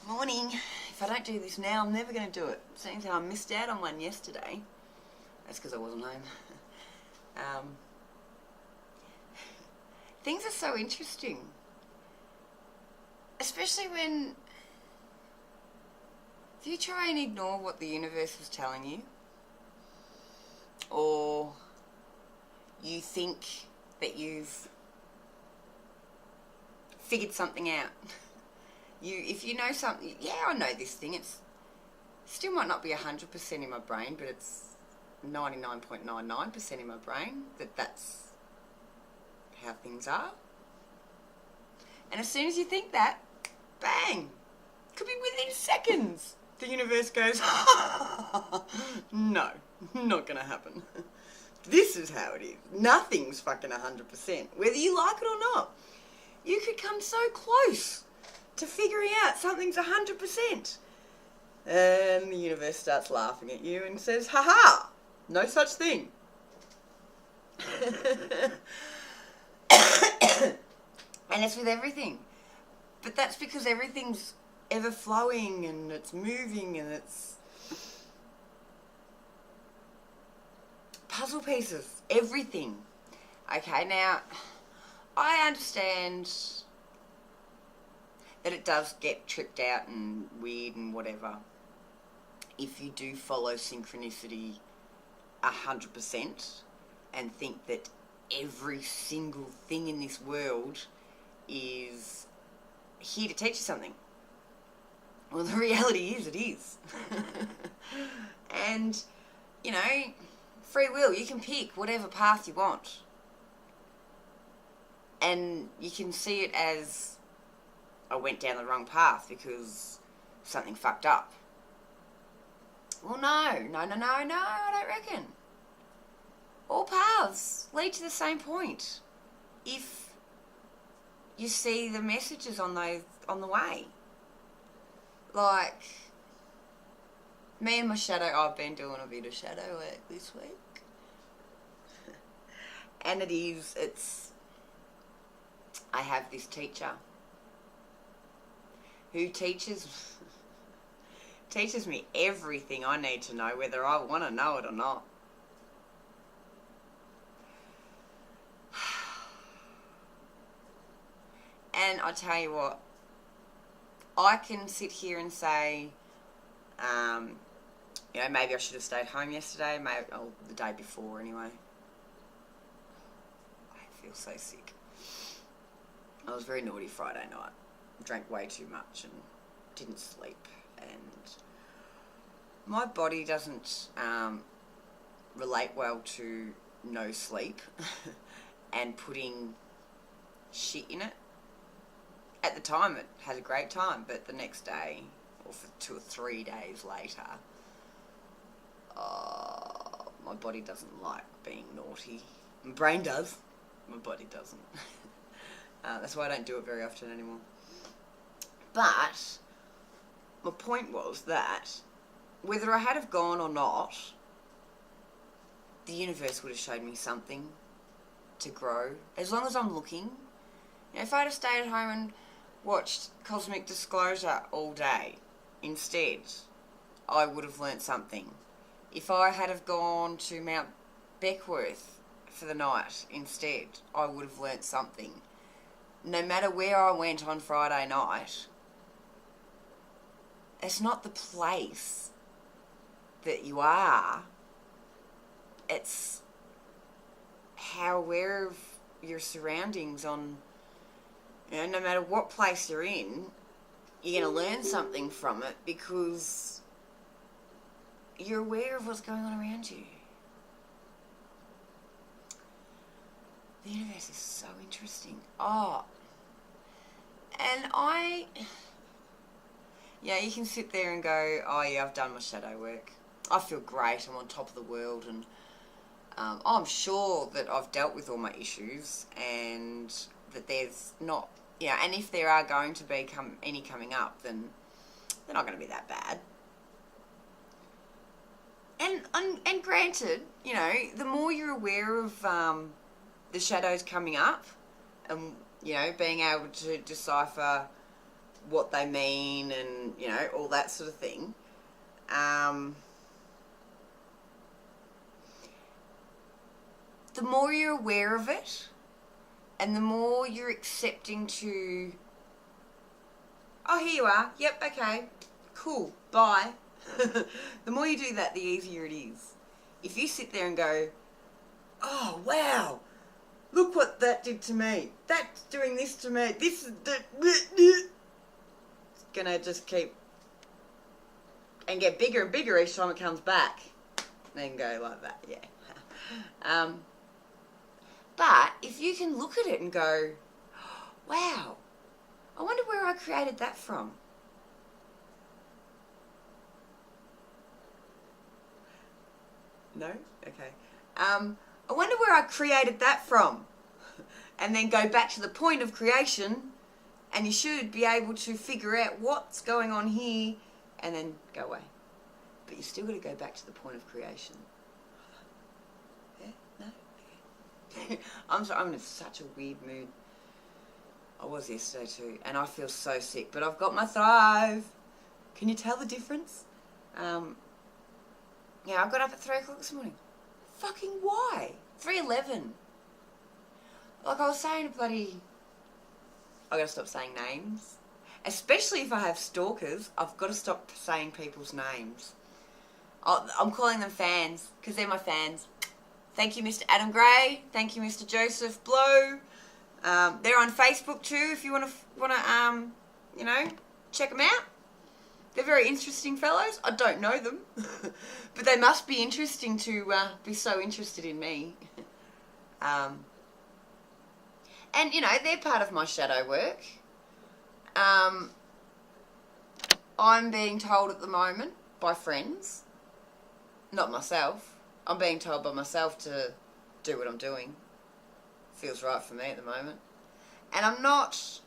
Morning. If I don't do this now, I'm never going to do it. Seems how I missed out on one yesterday. That's because I wasn't home. Things are so interesting. Especially when... if you try and ignore what the universe was telling you, or you think that you've figured something out. If you know something, yeah, I know this thing, it's still might not be 100% in my brain, but it's 99.99% in my brain, that's how things are. And as soon as you think that, bang, could be within seconds, the universe goes, no, not gonna happen. This is how it is. Nothing's fucking 100%, whether you like it or not. You could come so close to figuring out something's 100%. And the universe starts laughing at you and says, ha-ha, no such thing. And it's with everything. But that's because everything's ever flowing and it's moving and it's puzzle pieces, everything. Okay, now, I understand that it does get tripped out and weird and whatever if you do follow synchronicity 100% and think that every single thing in this world is here to teach you something. Well, the reality is, it is. And, you know, free will, you can pick whatever path you want. And you can see it as, I went down the wrong path because something fucked up. Well, no, I don't reckon. All paths lead to the same point if you see the messages on the way. Like, me and my shadow, I've been doing a bit of shadow work this week. And I have this teacher who teaches me everything I need to know, whether I want to know it or not. And I tell you what, I can sit here and say, maybe I should have stayed home yesterday, the day before anyway. I feel so sick. I was very naughty Friday night. Drank way too much and didn't sleep. And my body doesn't relate well to no sleep and putting shit in it. At the time, it had a great time, but the next day, or for 2 or 3 days later, my body doesn't like being naughty. My brain does. My body doesn't. That's why I don't do it very often anymore. But my point was that whether I had have gone or not, the universe would have showed me something to grow. As long as I'm looking. If I'd have stayed at home and watched Cosmic Disclosure all day instead, I would have learnt something. If I had have gone to Mount Beckworth for the night instead, I would have learnt something. No matter where I went on Friday night, it's not the place that you are, it's how aware of your surroundings on, no matter what place you're in, you're going to learn something from it because you're aware of what's going on around you. The universe is so interesting. And you can sit there and go, I've done my shadow work. I feel great, I'm on top of the world, and I'm sure that I've dealt with all my issues and that there's not, and if there are going to be any coming up, then they're not going to be that bad. And granted, the more you're aware of the shadows coming up and, being able to decipher what they mean and, you know, all that sort of thing. The more you're aware of it, and the more you're accepting to, oh, here you are, yep, okay, cool, bye. The more you do that, the easier it is. If you sit there and go, oh, wow, look what that did to me, that's doing this to me, this is the, it's gonna just keep, and get bigger and bigger each time it comes back. Then go like that, yeah. But if you can look at it and go, wow, I wonder where I created that from. No? Okay. I wonder where I created that from. And then go back to the point of creation, and you should be able to figure out what's going on here, and then go away. But you still got to go back to the point of creation. Yeah? No? Okay. I'm sorry, I'm in such a weird mood. I was yesterday too, and I feel so sick, but I've got my Thrive. Can you tell the difference? Yeah, I got up at 3 o'clock this morning. Fucking why? 3:11. Like I was saying to bloody... I gotta stop saying names. Especially if I have stalkers, I've got to stop saying people's names. I'm calling them fans, because they're my fans. Thank you, Mr. Adam Gray. Thank you, Mr. Joseph Blow. They're on Facebook too, if you want to, you know, check them out. They're very interesting fellows. I don't know them, but they must be interesting to be so interested in me. And, you know, they're part of my shadow work. I'm being told at the moment by friends, not myself, I'm being told by myself to do what I'm doing. Feels right for me at the moment. And I'm not...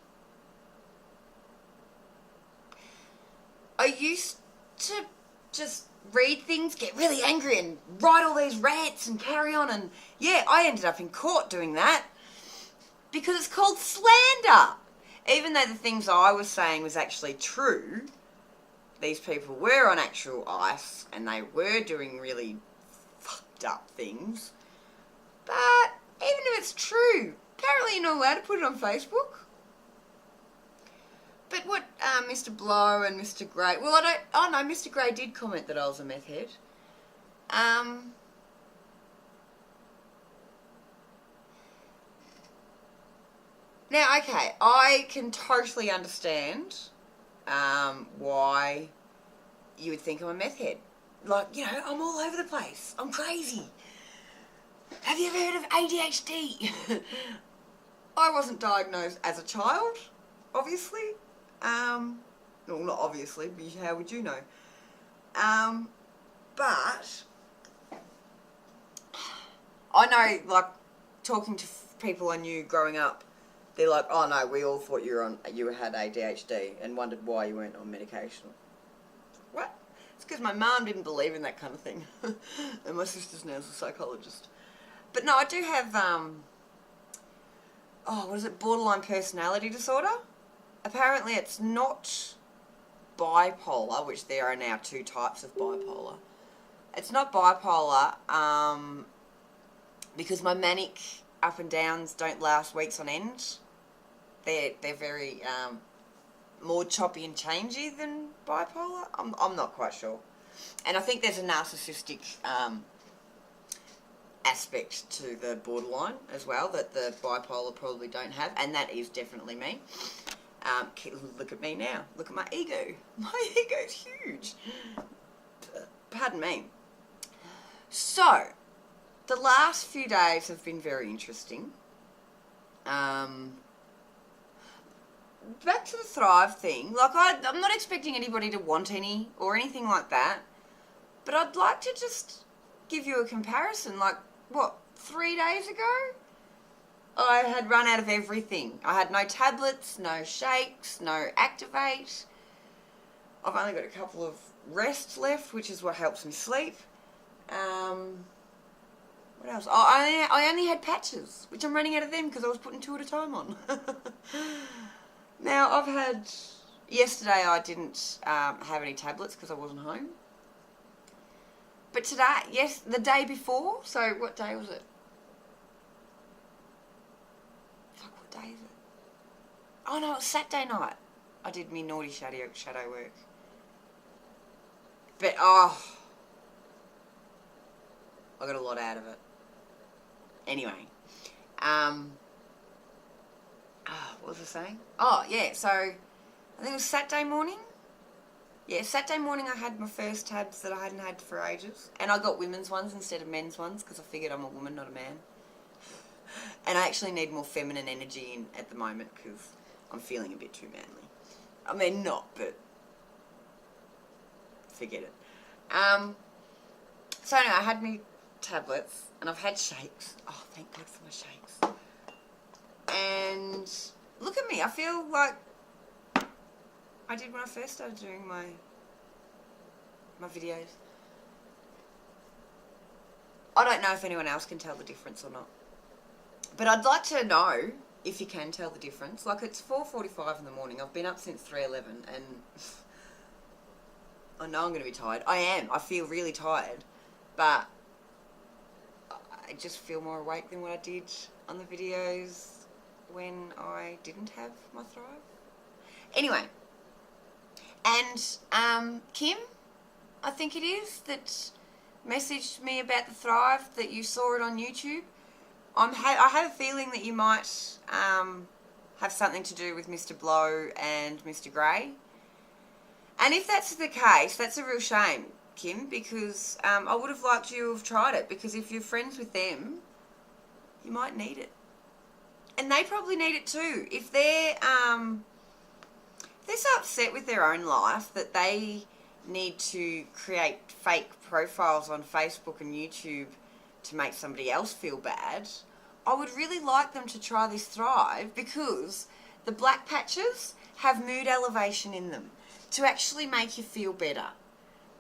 I used to just read things, get really angry and write all these rants and carry on, and yeah, I ended up in court doing that because it's called slander. Even though the things I was saying was actually true, these people were on actual ice and they were doing really fucked up things. But even if it's true, apparently you're not allowed to put it on Facebook. But what Mr. Blow and Mr. Gray... Well, oh no, Mr. Gray did comment that I was a meth head. Now, okay, I can totally understand why you would think I'm a meth head. Like, you know, I'm all over the place. I'm crazy. Have you ever heard of ADHD? I wasn't diagnosed as a child, obviously. Well, not obviously, but how would you know? But I know, like, talking to people I knew growing up, they're like, oh no, we all thought you had ADHD and wondered why you weren't on medication. What? It's because my mum didn't believe in that kind of thing. And my sister's now a psychologist. But no, I do have, what is it, borderline personality disorder? Apparently it's not bipolar, which there are now 2 types of bipolar. It's not bipolar, because my manic up and downs don't last weeks on end. They're very, more choppy and changey than bipolar. I'm not quite sure. And I think there's a narcissistic, aspect to the borderline as well that the bipolar probably don't have, and that is definitely me. Look at me now. Look at my ego. My ego's huge. Pardon me. So, the last few days have been very interesting. Back to the Thrive thing. Like, I'm not expecting anybody to want any or anything like that, but I'd like to just give you a comparison. Like, what, 3 days ago? I had run out of everything. I had no tablets, no shakes, no Activate. I've only got a couple of rests left, which is what helps me sleep. What else? Oh, I only had patches, which I'm running out of them because I was putting 2 at a time on. Now, I've had Yesterday I didn't have any tablets because I wasn't home. But today, yes, the day before, so what day was it? Fuck, what day is it? Oh no, it was Saturday night. I did me naughty shadow work. But, I got a lot out of it. Anyway, what was I saying? Oh, yeah, so I think it was Saturday morning. Yeah, Saturday morning I had my first tabs that I hadn't had for ages. And I got women's ones instead of men's ones because I figured I'm a woman, not a man. And I actually need more feminine energy in at the moment because I'm feeling a bit too manly. I mean, not, but forget it. So anyway, I had me tablets and I've had shakes. Oh, thank God for my shakes. And look at me, I feel like I did when I first started doing my videos. I don't know if anyone else can tell the difference or not. But I'd like to know if you can tell the difference. Like, it's 4:45 in the morning. I've been up since 3:11 and I know I'm going to be tired. I am. I feel really tired. But I just feel more awake than what I did on the videos when I didn't have my Thrive. Anyway. And Kim, I think it is, that messaged me about the Thrive, that you saw it on YouTube. I have a feeling that you might have something to do with Mr. Blow and Mr. Grey. And if that's the case, that's a real shame, Kim, because I would have liked you to have tried it, because if you're friends with them, you might need it. And they probably need it too. If they're so upset with their own life that they need to create fake profiles on Facebook and YouTube to make somebody else feel bad, I would really like them to try this Thrive, because the black patches have mood elevation in them to actually make you feel better.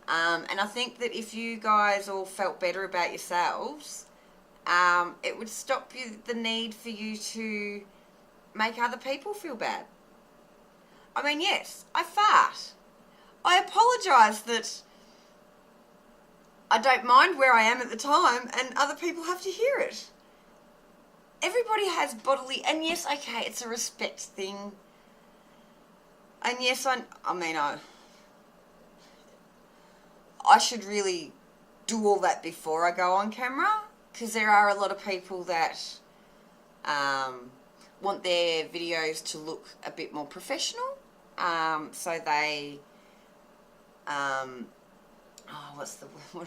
And I think that if you guys all felt better about yourselves, it would stop the need for you to make other people feel bad. I mean, yes, I fart. I apologise that I don't mind where I am at the time and other people have to hear it. Everybody has bodily, and yes, okay, it's a respect thing. And yes, I should really do all that before I go on camera, because there are a lot of people that want their videos to look a bit more professional. So they, what am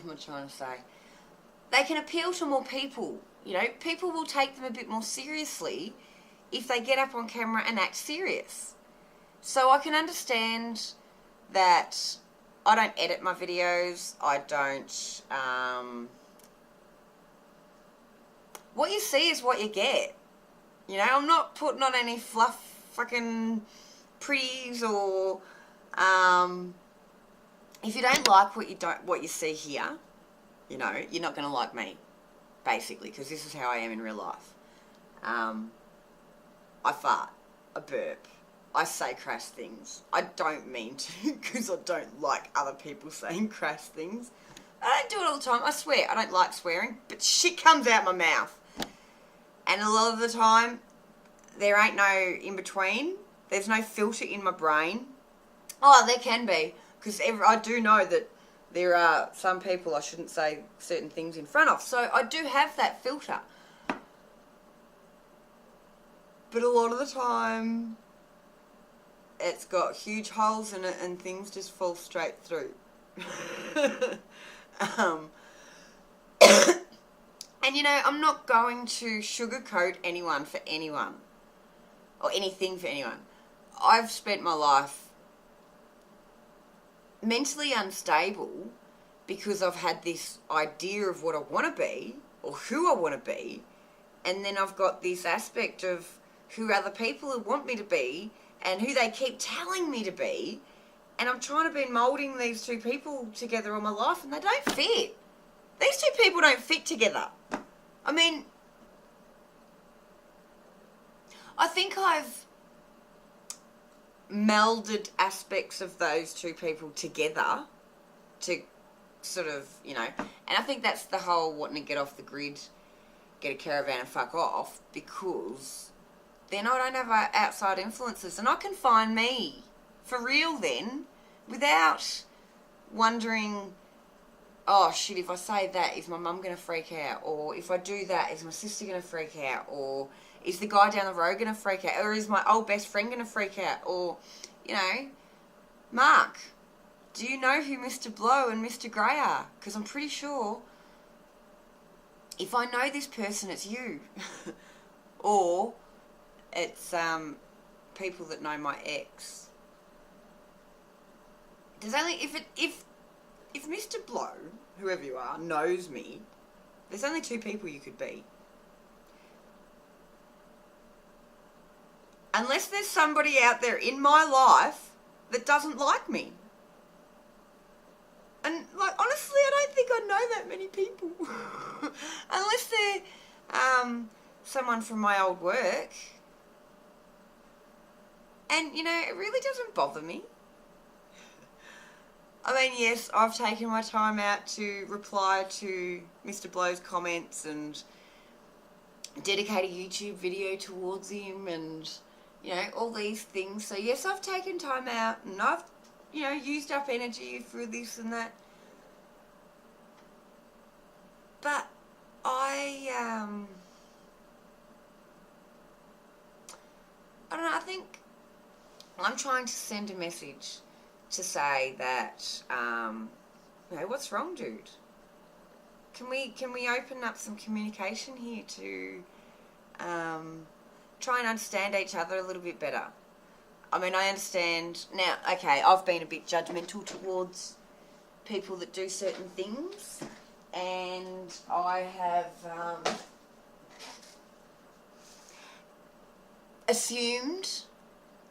I trying to say? They can appeal to more people. You know, people will take them a bit more seriously if they get up on camera and act serious. So I can understand that I don't edit my videos. I don't, what you see is what you get. You know, I'm not putting on any fluff fucking pretties or, if you don't like what you see here, you know, you're not going to like me, basically, because this is how I am in real life. I fart, I burp, I say crass things. I don't mean to, because I don't like other people saying crass things. I don't do it all the time. I swear, I don't like swearing, but shit comes out my mouth. And a lot of the time, there ain't no in between. There's no filter in my brain. Oh, there can be, because I do know that there are some people I shouldn't say certain things in front of. So I do have that filter. But a lot of the time, it's got huge holes in it and things just fall straight through. And you know, I'm not going to sugarcoat anyone for anyone. Or anything for anyone. I've spent my life mentally unstable because I've had this idea of what I want to be or who I want to be, and then I've got this aspect of who other people want me to be and who they keep telling me to be, and I'm trying to be moulding these two people together all my life, and they don't fit. These two people don't fit together. I mean, I think I've melded aspects of those two people together to sort of, and I think that's the whole wanting to get off the grid, get a caravan and fuck off, because then I don't have outside influences and I can find me for real then without wondering, oh shit, if I say that, is my mum going to freak out? Or if I do that, is my sister going to freak out? Or is the guy down the road going to freak out? Or is my old best friend going to freak out? Or, Mark, do you know who Mr. Blow and Mr. Grey are? Because I'm pretty sure if I know this person, it's you. Or it's people that know my ex. There's only if Mr. Blow, whoever you are, knows me, there's only two people you could be. Unless there's somebody out there in my life that doesn't like me. And, honestly, I don't think I know that many people. Unless they're someone from my old work. And, it really doesn't bother me. I mean, yes, I've taken my time out to reply to Mr. Blow's comments and dedicate a YouTube video towards him and, all these things. So, yes, I've taken time out and I've, used up energy for this and that. But I don't know, I think I'm trying to send a message to say that, what's wrong, dude? Can we open up some communication here to try and understand each other a little bit better? I mean, I understand now. Okay, I've been a bit judgmental towards people that do certain things, and I have assumed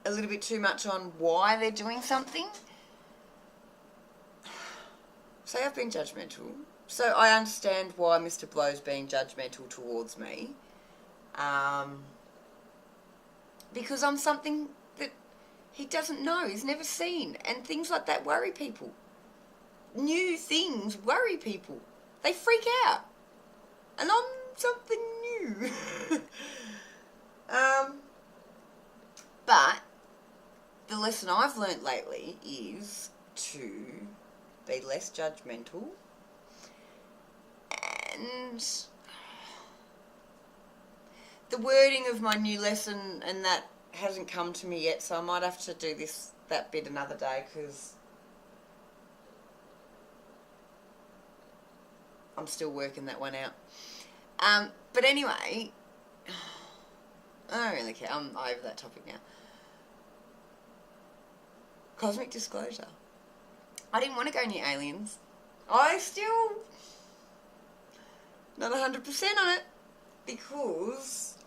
a little bit too much on why they're doing something. So I've been judgmental. So I understand why Mr. Blow's being judgmental towards me. Because I'm something that he doesn't know, he's never seen. And things like that worry people. New things worry people. They freak out. And I'm something new. But the lesson I've learnt lately is to be less judgmental, and the wording of my new lesson and that hasn't come to me yet, so I might have to do that bit another day, because I'm still working that one out. But anyway, I don't really care. I'm over that topic now. Cosmic disclosure. I didn't want to go near aliens. I still not 100% on it, because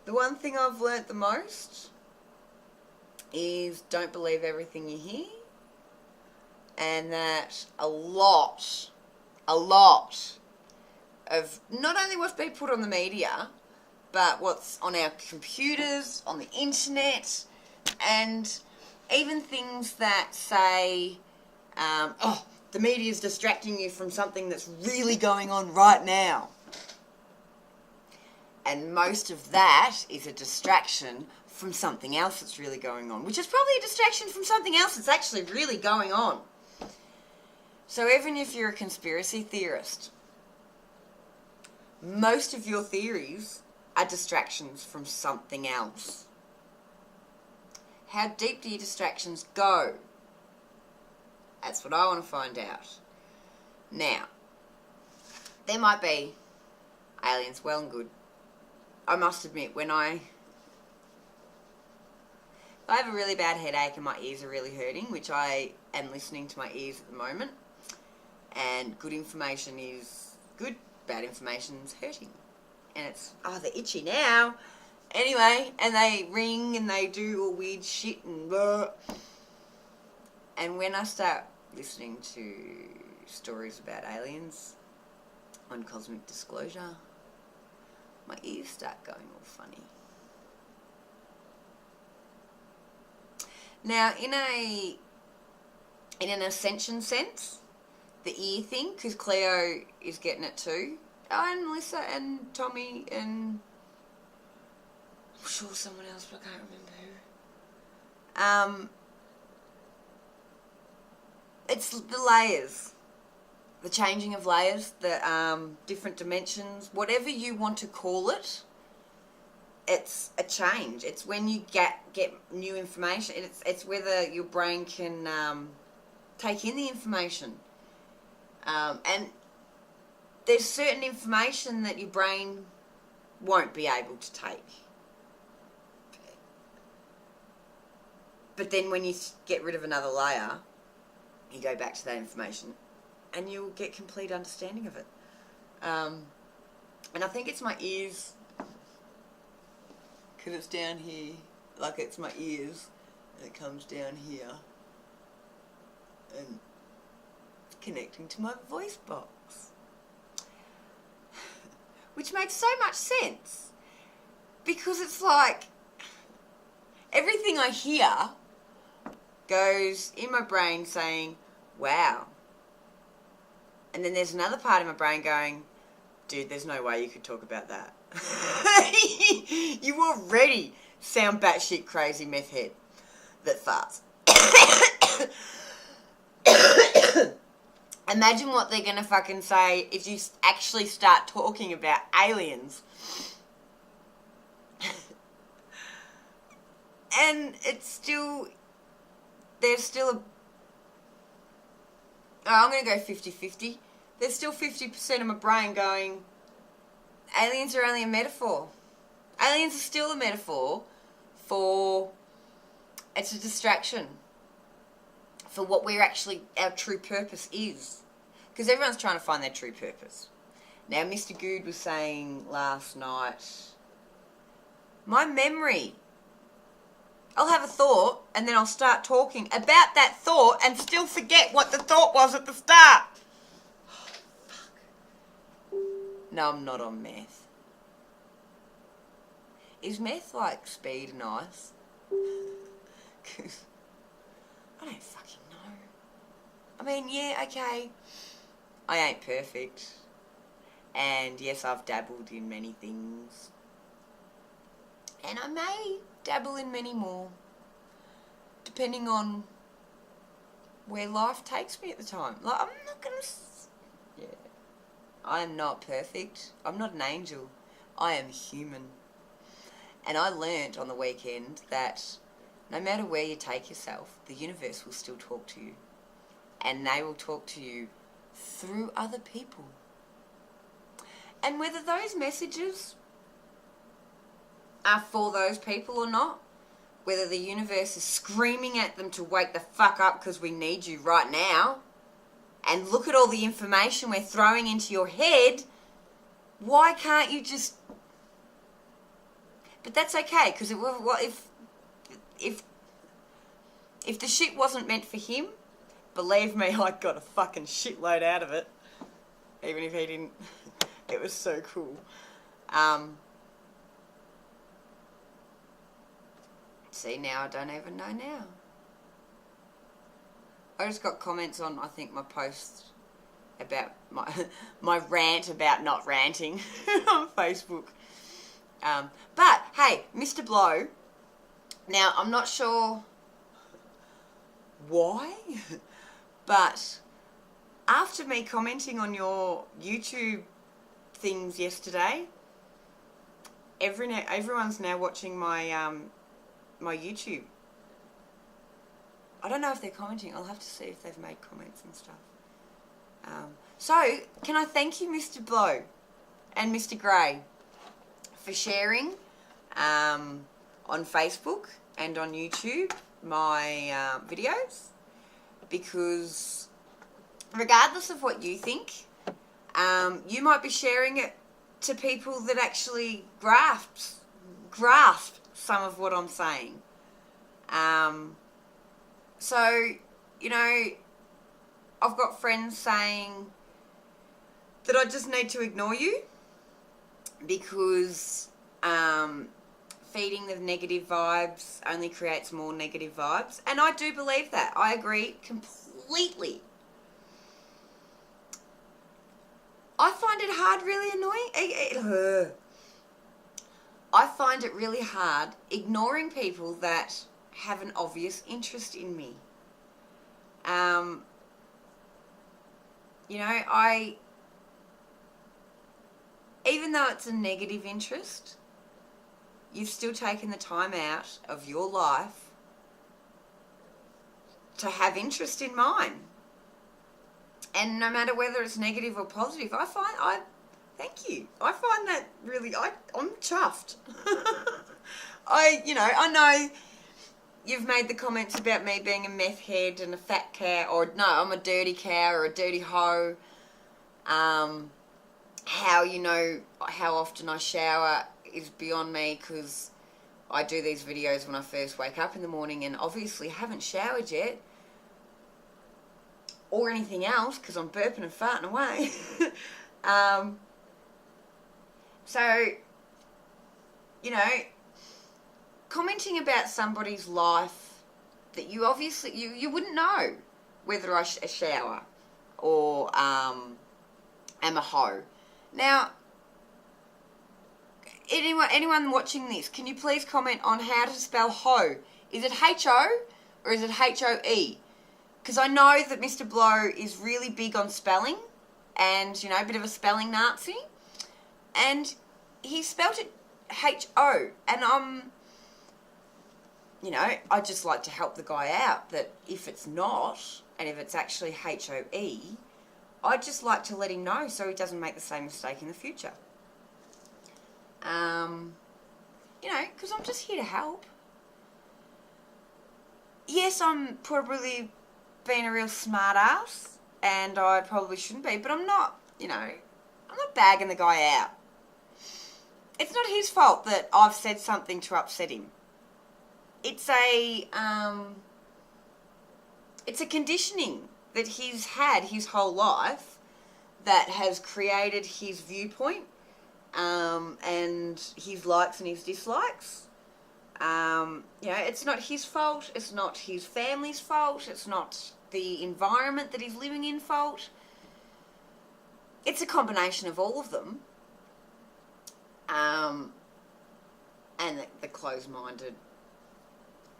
the one thing I've learnt the most is don't believe everything you hear, and that a lot of not only what's being put on the media, but what's on our computers, on the internet, and even things that say, the media's distracting you from something that's really going on right now. And most of that is a distraction from something else that's really going on, which is probably a distraction from something else that's actually really going on. So even if you're a conspiracy theorist, most of your theories are distractions from something else. How deep do your distractions go? That's what I want to find out. Now, there might be aliens, well and good. I must admit, when I have a really bad headache and my ears are really hurting, which I am listening to my ears at the moment, and good information is good, bad information is hurting. And it's, they're itchy now. Anyway, and they ring and they do all weird shit and blah. And when I start listening to stories about aliens on Cosmic Disclosure, my ears start going all funny. Now, in an ascension sense, the ear thing, because Cleo is getting it too. Oh, and Melissa and Tommy and I'm sure someone else, but I can't remember who. It's the layers, the changing of layers, the different dimensions, whatever you want to call it. It's a change. It's when you get new information. It's whether your brain can take in the information. And there's certain information that your brain won't be able to take. But then when you get rid of another layer, you go back to that information and you'll get complete understanding of it. And I think it's my ears, because it's down here, like it's my ears, and it comes down here and connecting to my voice box. Which makes so much sense, because it's like everything I hear goes in my brain saying, wow. And then there's another part of my brain going, dude, there's no way you could talk about that. You already sound batshit crazy meth head that farts. Imagine what they're going to fucking say if you actually start talking about aliens. And it's still, there's still a, I'm going to go 50-50. There's still 50% of my brain going, aliens are only a metaphor. Aliens are still a metaphor for, it's a distraction for what we're actually, our true purpose is. Because everyone's trying to find their true purpose. Now, Mr. Good was saying last night, my memory, I'll have a thought and then I'll start talking about that thought and still forget what the thought was at the start. Oh, fuck. No, I'm not on meth. Is meth like speed and ice? Because I don't fucking know. I mean, yeah, okay, I ain't perfect. And yes, I've dabbled in many things. And I may dabble in many more, depending on where life takes me at the time. Like, I'm not gonna, yeah, I am not perfect. I'm not an angel. I am human. And I learnt on the weekend that no matter where you take yourself, the universe will still talk to you. And they will talk to you through other people. And whether those messages are for those people or not, whether the universe is screaming at them to wake the fuck up because we need you right now, and look at all the information we're throwing into your head, why can't you just... But that's okay, because if the shit wasn't meant for him, believe me, I got a fucking shitload out of it. Even if he didn't. It was so cool. See, now I don't even know now. I just got comments on, I think, my post about my rant about not ranting on Facebook. But, hey, Mr. Blow, now, I'm not sure why, but after me commenting on your YouTube things yesterday, everyone's now watching my my YouTube. I don't know if they're commenting. I'll have to see if they've made comments and stuff. So, can I thank you, Mr. Blow and Mr. Grey, for sharing on Facebook and on YouTube my videos, because regardless of what you think, you might be sharing it to people that actually grasp some of what I'm saying. So, you know, I've got friends saying that I just need to ignore you because feeding the negative vibes only creates more negative vibes. And I do believe that. I agree completely. I find it hard, really annoying. I find it really hard ignoring people that have an obvious interest in me. You know, even though it's a negative interest, you've still taken the time out of your life to have interest in mine. And no matter whether it's negative or positive, thank you. I find that really, I'm chuffed. I know you've made the comments about me being a meth head and a fat cow, or no, I'm a dirty cow or a dirty hoe. How often I shower is beyond me, because I do these videos when I first wake up in the morning and obviously haven't showered yet. Or anything else, because I'm burping and farting away. So, you know, commenting about somebody's life that you obviously, you wouldn't know whether I shower or am a hoe. Now, anyone watching this, can you please comment on how to spell hoe? Is it H-O or is it H-O-E? Because I know that Mr. Blow is really big on spelling and, you know, a bit of a spelling Nazi. And he spelt it H-O. And you know, I just like to help the guy out that if it's not, and if it's actually H-O-E, I'd just like to let him know so he doesn't make the same mistake in the future. You know, because I'm just here to help. Yes, I'm probably being a real smart ass, and I probably shouldn't be, but I'm not, you know, I'm not bagging the guy out. It's not his fault that I've said something to upset him. It's a conditioning that he's had his whole life that has created his viewpoint, and his likes and his dislikes. You know, it's not his fault, it's not his family's fault, it's not the environment that he's living in fault. It's a combination of all of them. And the closed-minded,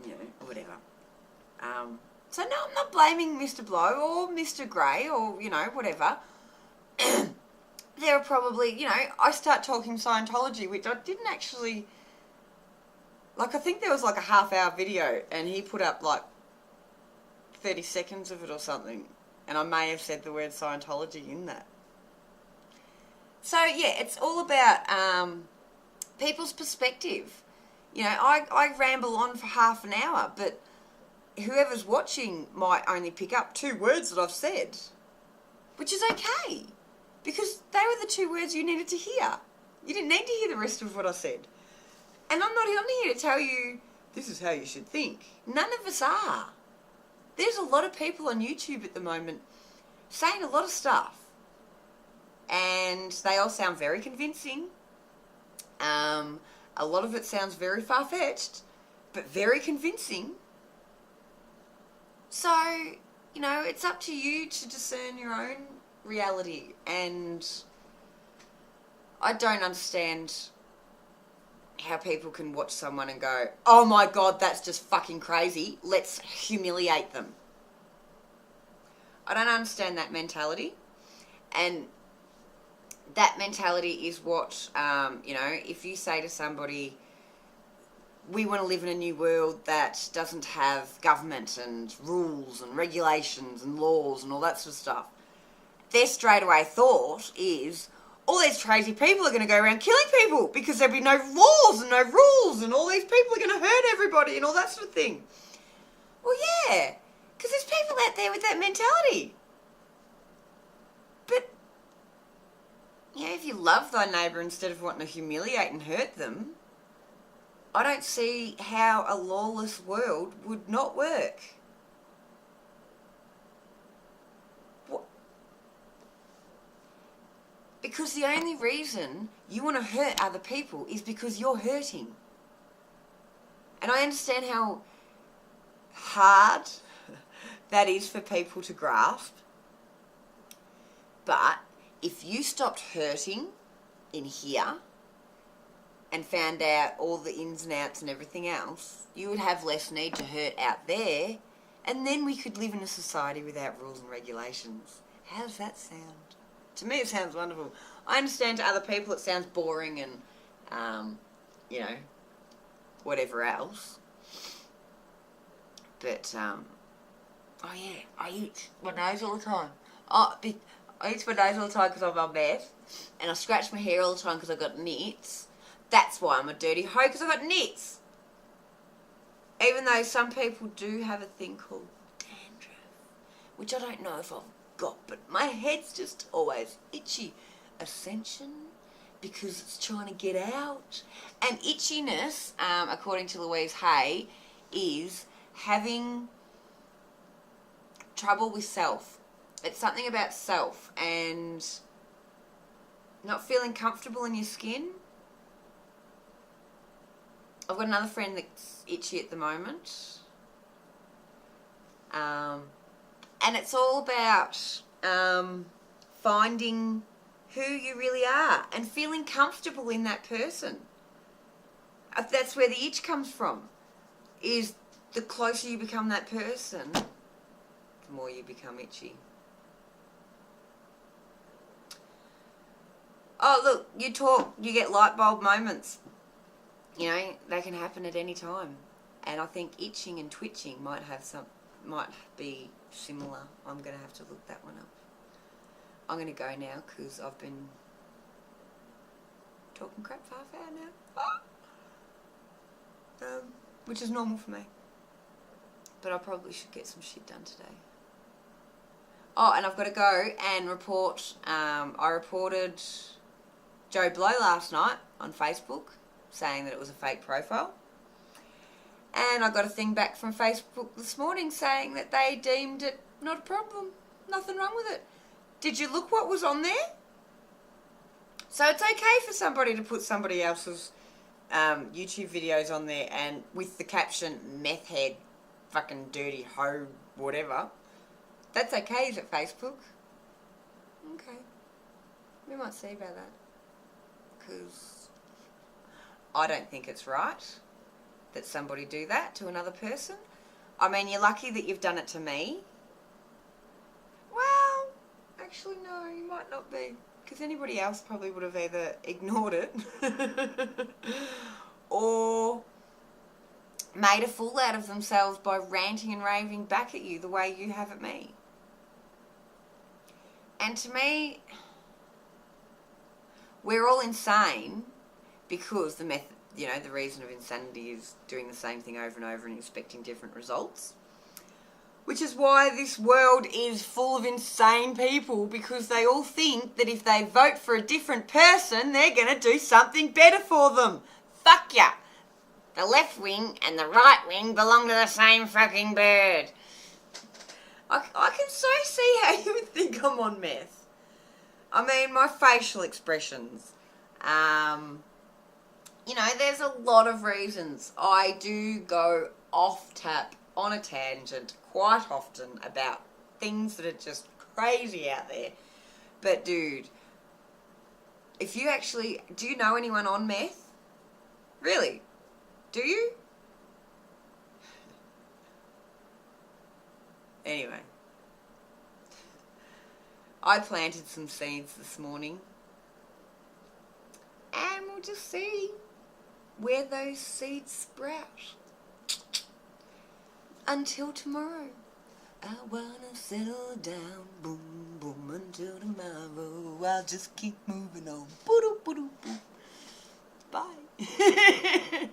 you know, whatever. So no, I'm not blaming Mr. Blow or Mr. Grey or, you know, whatever. There are probably, you know, I start talking Scientology, which I didn't actually... Like, I think there was like a half-hour video and he put up like 30 seconds of it or something. And I may have said the word Scientology in that. So, yeah, it's all about people's perspective. You know, I ramble on for half an hour, but whoever's watching might only pick up 2 words that I've said. Which is okay. Because they were the 2 words you needed to hear. You didn't need to hear the rest of what I said. And I'm not here to tell you, this is how you should think. None of us are. There's a lot of people on YouTube at the moment saying a lot of stuff. And they all sound very convincing. A lot of it sounds very far-fetched, but very convincing. So, you know, it's up to you to discern your own reality. And I don't understand how people can watch someone and go, oh my God, that's just fucking crazy. Let's humiliate them. I don't understand that mentality. And that mentality is what, you know, if you say to somebody, we want to live in a new world that doesn't have government and rules and regulations and laws and all that sort of stuff, their straightaway thought is, all these crazy people are going to go around killing people because there'll be no laws and no rules and all these people are going to hurt everybody and all that sort of thing. Well, yeah, because there's people out there with that mentality. But, you know, if you love thy neighbour instead of wanting to humiliate and hurt them, I don't see how a lawless world would not work. Because the only reason you want to hurt other people is because you're hurting. And I understand how hard that is for people to grasp. But if you stopped hurting in here and found out all the ins and outs and everything else, you would have less need to hurt out there, and then we could live in a society without rules and regulations. How does that sound? To me, it sounds wonderful. I understand to other people it sounds boring and, you know, whatever else. But, oh yeah, I itch my nose all the time. I itch my nose all the time because I'm on meth, and I scratch my hair all the time because I've got nits. That's why I'm a dirty hoe, because I've got nits. Even though some people do have a thing called dandruff, which I don't know if I've got, but my head's just always itchy. Ascension, because it's trying to get out. And itchiness, according to Louise Hay, is having trouble with self. It's something about self and not feeling comfortable in your skin. I've got another friend that's itchy at the moment. And it's all about finding who you really are and feeling comfortable in that person. That's where the itch comes from, is the closer you become that person, the more you become itchy. Oh, look, you talk, you get light bulb moments. You know, they can happen at any time. And I think itching and twitching might be similar. I'm going to have to look that one up. I'm going to go now because I've been talking crap for half an hour now. Which is normal for me. But I probably should get some shit done today. Oh, and I've got to go and report. I reported Joe Blow last night on Facebook saying that it was a fake profile. And I got a thing back from Facebook this morning saying that they deemed it not a problem. Nothing wrong with it. Did you look what was on there? So it's okay for somebody to put somebody else's YouTube videos on there and with the caption, meth head, fucking dirty hoe, whatever. That's okay, is it, Facebook? Okay. We might see about that. Because I don't think it's right that somebody do that to another person. I mean, you're lucky that you've done it to me. Well, actually, no, you might not be. Because anybody else probably would have either ignored it or made a fool out of themselves by ranting and raving back at you the way you have at me. And to me, we're all insane because the reason of insanity is doing the same thing over and over and expecting different results. Which is why this world is full of insane people, because they all think that if they vote for a different person, they're going to do something better for them. Fuck ya. The left wing and the right wing belong to the same fucking bird. I can so see how you would think I'm on meth. I mean, my facial expressions. There's a lot of reasons. I do go off tap on a tangent quite often about things that are just crazy out there. But dude, do you know anyone on meth? Really? Do you? Anyway, I planted some seeds this morning and we'll just see where those seeds sprout. Until tomorrow, I wanna settle down, boom, boom, until tomorrow. I'll just keep moving on. Boo-doo, boo-doo, boo. Bye.